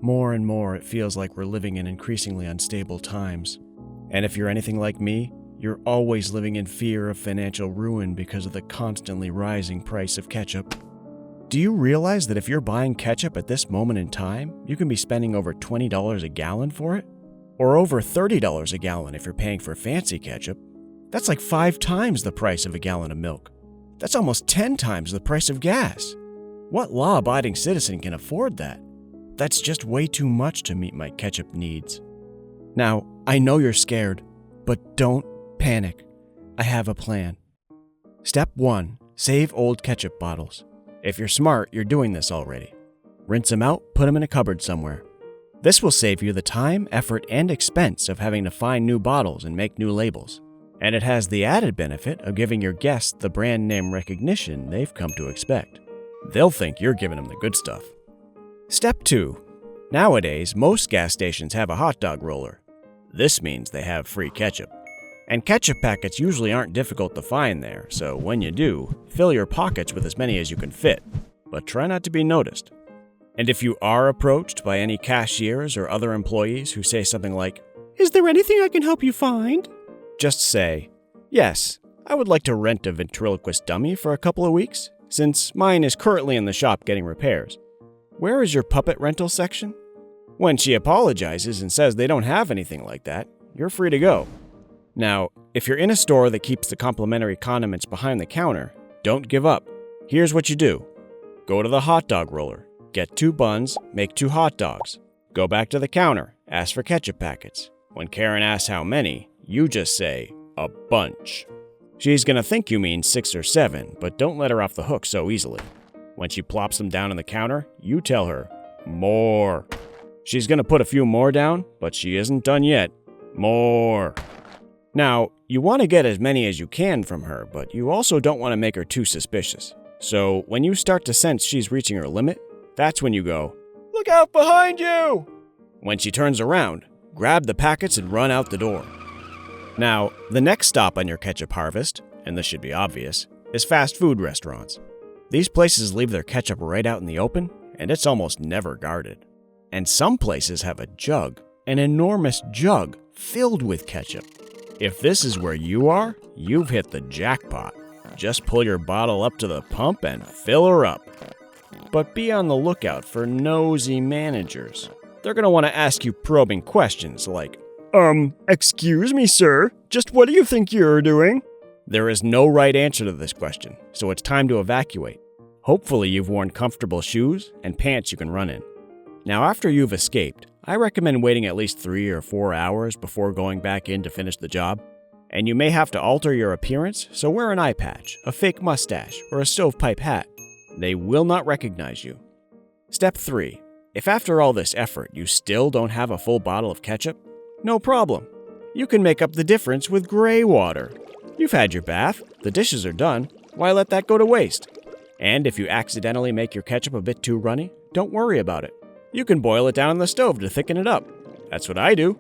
More and more, it feels like we're living in increasingly unstable times. And if you're anything like me, you're always living in fear of financial ruin because of the constantly rising price of ketchup. Do you realize that if you're buying ketchup at this moment in time, you can be spending over $20 a gallon for it? Or over $30 a gallon if you're paying for fancy ketchup? That's like 5 times the price of a gallon of milk. That's almost 10 times the price of gas. What law-abiding citizen can afford that? That's just way too much to meet my ketchup needs. Now, I know you're scared, but don't panic. I have a plan. Step 1. Save old ketchup bottles. If you're smart, you're doing this already. Rinse them out, put them in a cupboard somewhere. This will save you the time, effort, and expense of having to find new bottles and make new labels. And it has the added benefit of giving your guests the brand name recognition they've come to expect. They'll think you're giving them the good stuff. Step 2. Nowadays, most gas stations have a hot dog roller. This means they have free ketchup. And ketchup packets usually aren't difficult to find there, so when you do, fill your pockets with as many as you can fit, but try not to be noticed. And if you are approached by any cashiers or other employees who say something like, "Is there anything I can help you find?" just say, "Yes, I would like to rent a ventriloquist dummy for a couple of weeks, since mine is currently in the shop getting repairs. Where is your puppet rental section?" When she apologizes and says they don't have anything like that, you're free to go. Now, if you're in a store that keeps the complimentary condiments behind the counter, don't give up. Here's what you do. Go to the hot dog roller, get 2 buns, make 2 hot dogs. Go back to the counter, ask for ketchup packets. When Karen asks how many, you just say, "A bunch." She's gonna think you mean 6 or 7, but don't let her off the hook so easily. When she plops them down on the counter, you tell her, "More." She's gonna put a few more down, but she isn't done yet. More. Now, you want to get as many as you can from her, but you also don't want to make her too suspicious. So when you start to sense she's reaching her limit, that's when you go, "Look out behind you!" When she turns around, grab the packets and run out the door. Now, the next stop on your ketchup harvest, and this should be obvious, is fast food restaurants. These places leave their ketchup right out in the open, and it's almost never guarded. And some places have a jug, an enormous jug filled with ketchup. If this is where you are, you've hit the jackpot. Just pull your bottle up to the pump and fill her up. But be on the lookout for nosy managers. They're going to want to ask you probing questions like, "Excuse me, sir, just what do you think you're doing?" There is no right answer to this question, so it's time to evacuate. Hopefully you've worn comfortable shoes and pants you can run in. Now after you've escaped, I recommend waiting at least 3 or 4 hours before going back in to finish the job. And you may have to alter your appearance, so wear an eye patch, a fake mustache, or a stovepipe hat. They will not recognize you. Step 3. If after all this effort you still don't have a full bottle of ketchup, no problem. You can make up the difference with gray water. You've had your bath, the dishes are done, why let that go to waste? And if you accidentally make your ketchup a bit too runny, don't worry about it. You can boil it down on the stove to thicken it up. That's what I do.